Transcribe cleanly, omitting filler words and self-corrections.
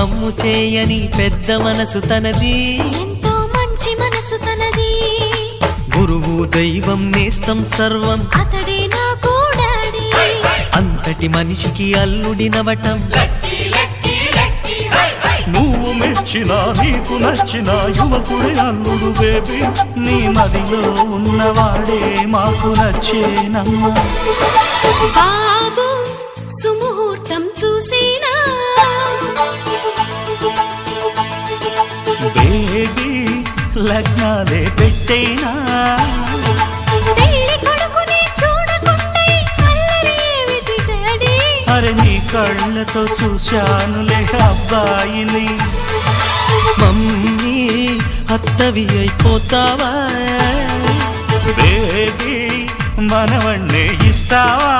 అమ్ము చేయని పెద్ద మనసు తనది, ఎంతో మంచి మనసు తనది. గురువు దైవం నేస్తం సర్వం అతడే నాకు డాడీ. అంతటి మనిషికి అల్లుడినవటం నువ్వు మెచ్చినా నీకు నచ్చిన యువకుడే అల్లుడు బేబీ. నీ మదిలో ఉన్నవాడే మాకు నచ్చేనమ్మా. బాబు సుముహూర్తం చూసేనా, బేబీ లగ్నాలే పెట్టేనా. పెళ్లి కొడుకుని చూడకుంటే అల్లరి ఏమిటి డాడీ. అరే నీ కళ్ళతో చూశానులే అబ్బాయిని. మమ్మీ అత్తవి అయిపోతావా, బేబీ మనవన్నే ఇస్తావా.